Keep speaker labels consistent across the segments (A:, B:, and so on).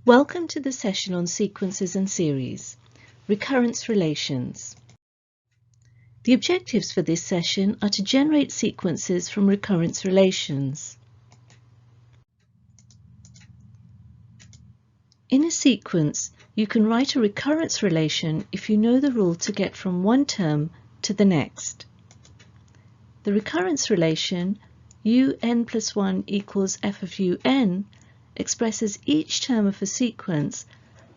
A: Welcome to the session on sequences and series, recurrence relations. The objectives for this session are to generate sequences from recurrence relations. In a sequence, you can write a recurrence relation if you know the rule to get from one term to the next. The recurrence relation un plus 1 equals f of un expresses each term of a sequence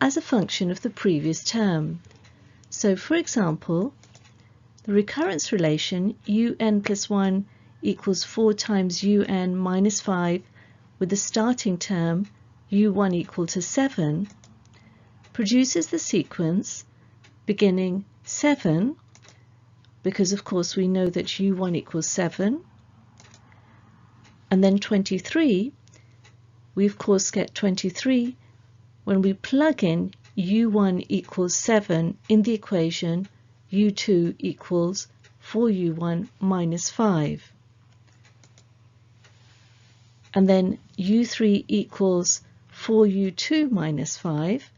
A: as a function of the previous term. So, for example, the recurrence relation un plus 1 equals 4 times un minus 5 with the starting term u1 equal to 7 produces the sequence beginning 7, because of course we know that u1 equals 7, and then 23. We of course get 23 when we plug in u1 equals 7 in the equation u2 equals 4u1 minus 5. And then u3 equals 4u2 minus 5.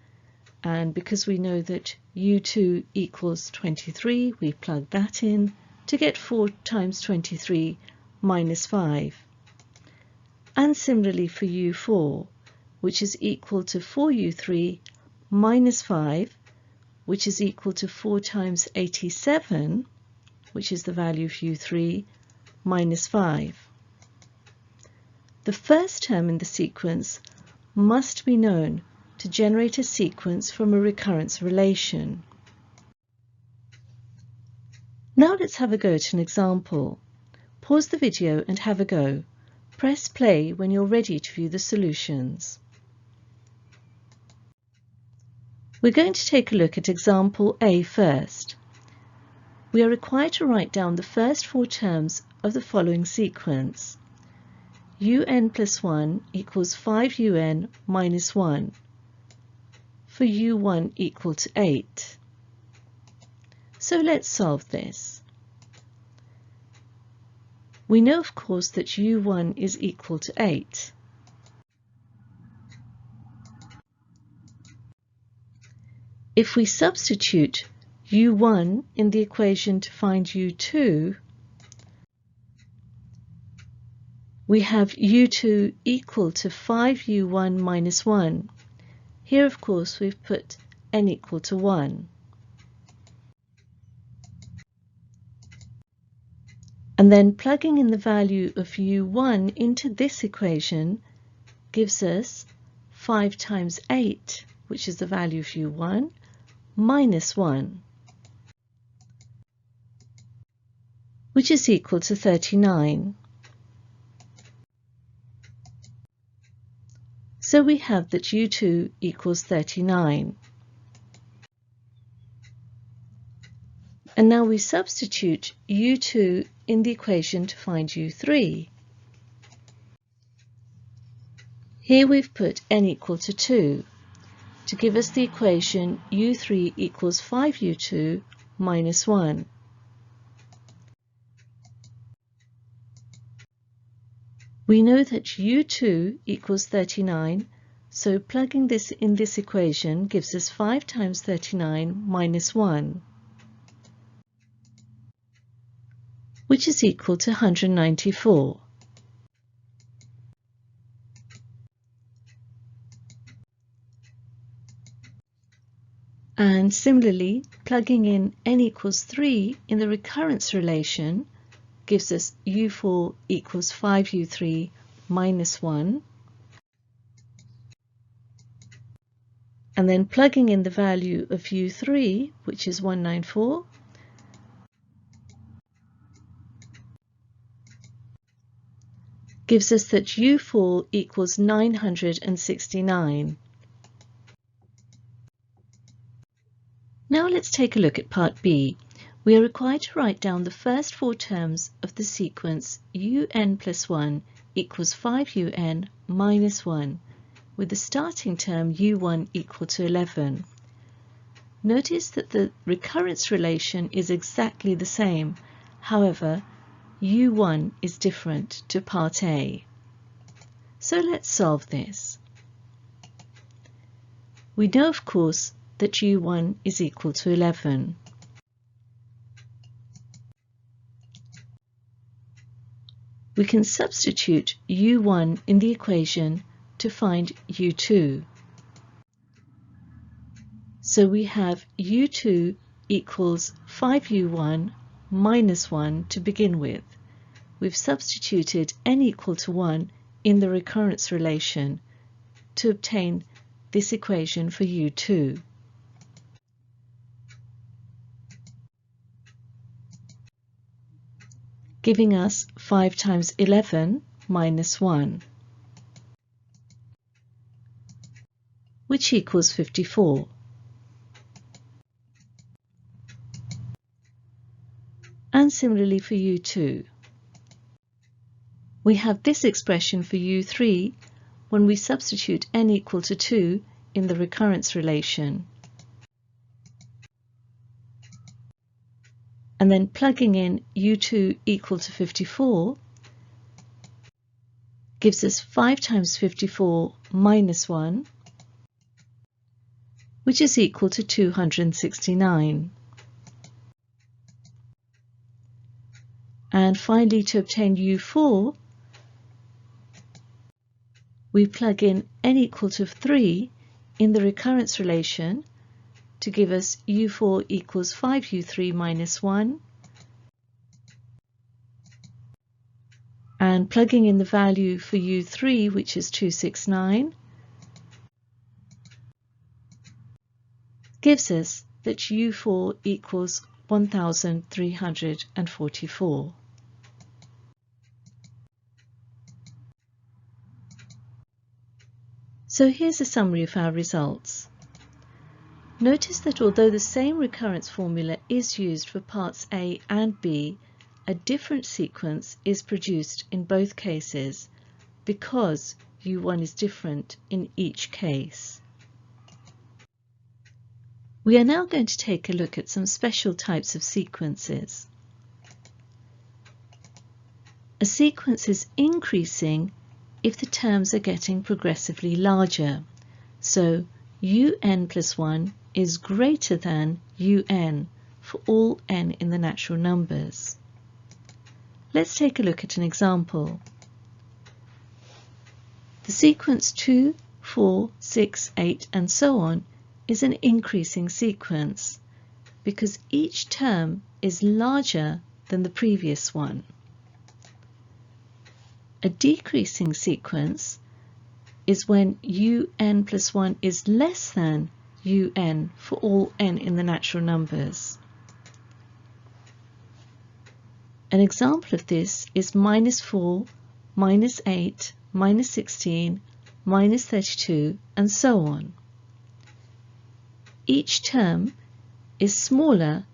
A: And because we know that u2 equals 23, we plug that in to get 4 times 23 minus 5. And similarly for u4, which is equal to 4u3 minus 5, which is equal to 4 times 87, which is the value of u3, minus 5. The first term in the sequence must be known to generate a sequence from a recurrence relation. Now let's have a go at an example. Pause the video and have a go. Press play when you're ready to view the solutions. We're going to take a look at example A first. We are required to write down the first 4 terms of the following sequence. un plus 1 equals 5un minus 1 for u1 equal to 8. So let's solve this. We know, of course, that u1 is equal to 8. If we substitute u1 in the equation to find u2, we have u2 equal to 5u1 minus 1. Here, of course, we've put n equal to 1. And then plugging in the value of u1 into this equation gives us 5 times 8, which is the value of u1, minus 1, which is equal to 39. So we have that u2 equals 39. And now we substitute u2 in the equation to find u3. Here we've put n equal to 2 to give us the equation u3 equals 5u2 minus 1. We know that u2 equals 39, so plugging this in this equation gives us 5 times 39 minus 1, which is equal to 194. And similarly, plugging in n equals 3 in the recurrence relation gives us u4 equals 5u3 minus 1. And then plugging in the value of u3, which is 194, gives us that u4 equals 969. Now let's take a look at part B. We are required to write down the first 4 terms of the sequence un plus 1 equals 5un minus 1 with the starting term u1 equal to 11. Notice that the recurrence relation is exactly the same, however, u1 is different to part A. So let's solve this. We know, of course, that u1 is equal to 11. We can substitute u1 in the equation to find u2. So we have u2 equals 5u1 minus 1 to begin with. We've substituted n equal to 1 in the recurrence relation to obtain this equation for u2. Giving us 5 times 11 minus 1, which equals 54. And similarly for u2. We have this expression for u3 when we substitute n equal to 2 in the recurrence relation. And then plugging in u2 equal to 54 gives us 5 times 54 minus 1, which is equal to 269. And finally, to obtain u4, we plug in n equal to 3 in the recurrence relation to give us u4 equals 5u3 minus 1, and plugging in the value for u3, which is 269, gives us that u4 equals 1344. So here's a summary of our results. Notice that although the same recurrence formula is used for parts A and B, a different sequence is produced in both cases because u1 is different in each case. We are now going to take a look at some special types of sequences. A sequence is increasing if the terms are getting progressively larger. So un plus 1 is greater than un for all n in the natural numbers. Let's take a look at an example. The sequence 2, 4, 6, 8 and so on is an increasing sequence because each term is larger than the previous one. A decreasing sequence is when un plus 1 is less than un for all n in the natural numbers. An example of this is minus 4, minus 8, minus 16, minus 32 and so on. Each term is smaller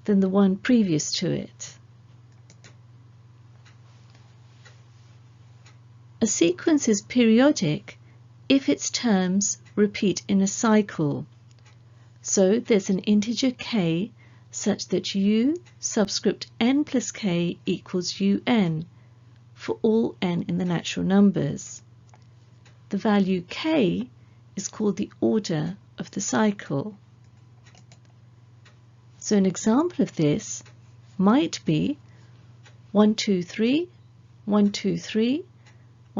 A: than the one previous to it. A sequence is periodic if its terms repeat in a cycle. So there's an integer k such that u subscript n plus k equals un for all n in the natural numbers. The value k is called the order of the cycle. So an example of this might be 1, 2, 3, 1, 2, 3,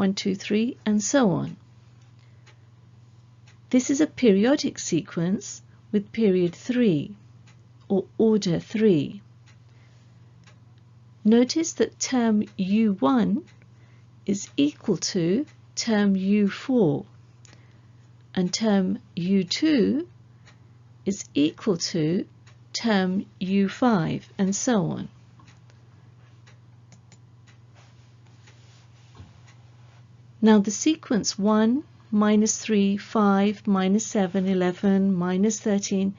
A: 1, 2, 3 and so on. This is a periodic sequence with period 3 or order 3. Notice that term u1 is equal to term u4 and term u2 is equal to term u5 and so on. Now the sequence 1, minus 3, 5, minus 7, 11, minus 13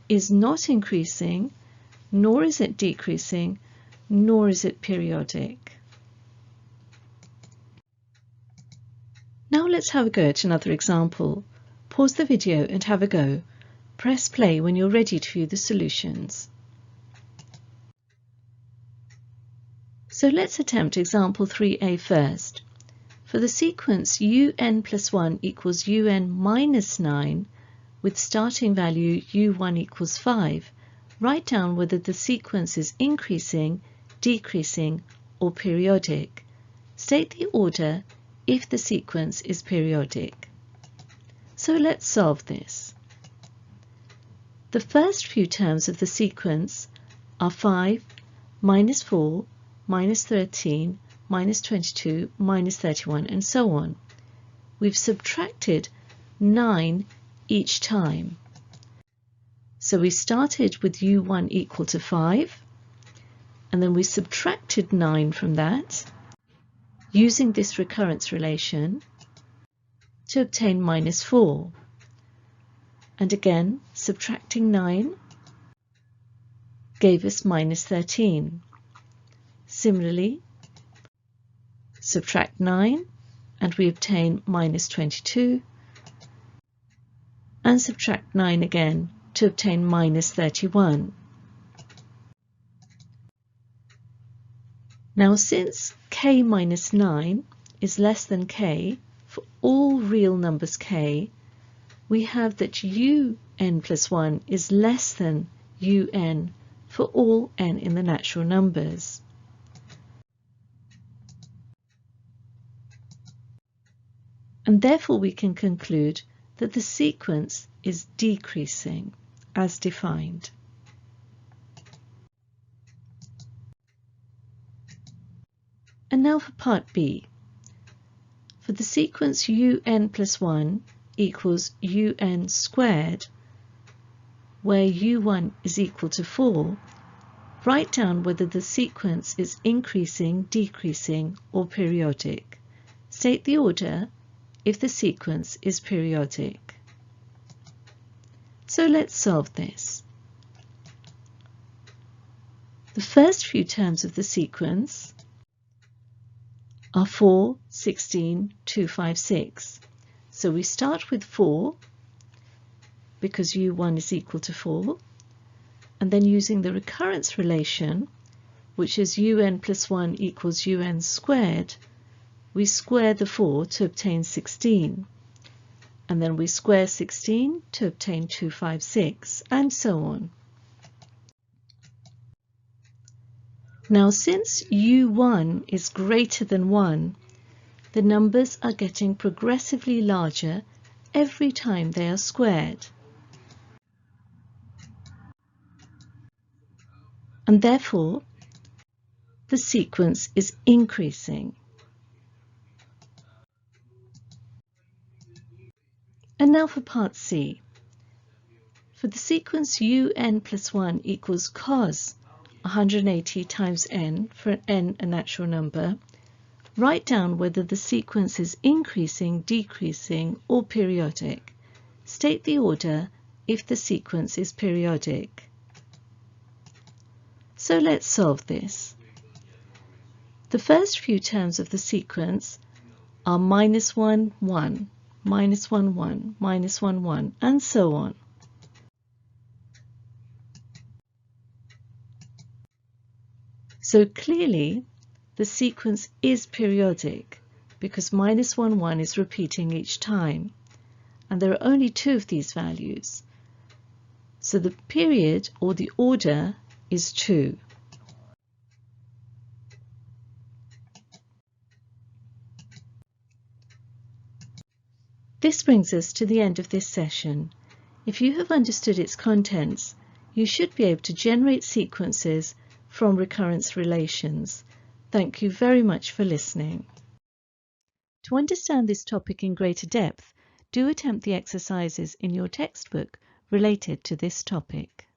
A: is not increasing, nor is it decreasing, nor is it periodic. Now let's have a go at another example. Pause the video and have a go. Press play when you're ready to view the solutions. So let's attempt example 3a first. For the sequence un plus 1 equals un minus 9, with starting value u1 equals 5, write down whether the sequence is increasing, decreasing, or periodic. State the order if the sequence is periodic. So let's solve this. The first few terms of the sequence are 5, minus 4, minus 13, minus 22, minus 31, and so on. We've subtracted 9 each time. So we started with u1 equal to 5, and then we subtracted 9 from that, using this recurrence relation to obtain minus 4. And again, subtracting 9 gave us minus 13. Similarly, subtract 9 and we obtain minus 22, and subtract 9 again to obtain minus 31. Now, since k minus 9 is less than k for all real numbers k, we have that un plus 1 is less than un for all n in the natural numbers. And therefore we can conclude that the sequence is decreasing as defined. And now for part B. For the sequence un plus 1 equals un squared, where u1 is equal to 4, write down whether the sequence is increasing, decreasing, or periodic. State the order if the sequence is periodic. So let's solve this. The first few terms of the sequence are 4, 16, 2, 5, 6. So we start with 4 because u1 is equal to 4, and then using the recurrence relation, which is un plus 1 equals un squared, we square the 4 to obtain 16, and then we square 16 to obtain 2, 5, 6, and so on. Now, since u1 is greater than 1, the numbers are getting progressively larger every time they are squared. And therefore, the sequence is increasing. And now for part C. For the sequence un plus 1 equals cos 180 times n, for n a natural number, write down whether the sequence is increasing, decreasing, or periodic. State the order if the sequence is periodic. So let's solve this. The first few terms of the sequence are minus 1, 1, minus 1, 1, minus 1, 1, and so on. So clearly, the sequence is periodic because minus 1, 1 is repeating each time, and there are only 2 of these values. So the period, or the order, is 2. This brings us to the end of this session. If you have understood its contents, you should be able to generate sequences from recurrence relations. Thank you very much for listening. To understand this topic in greater depth, do attempt the exercises in your textbook related to this topic.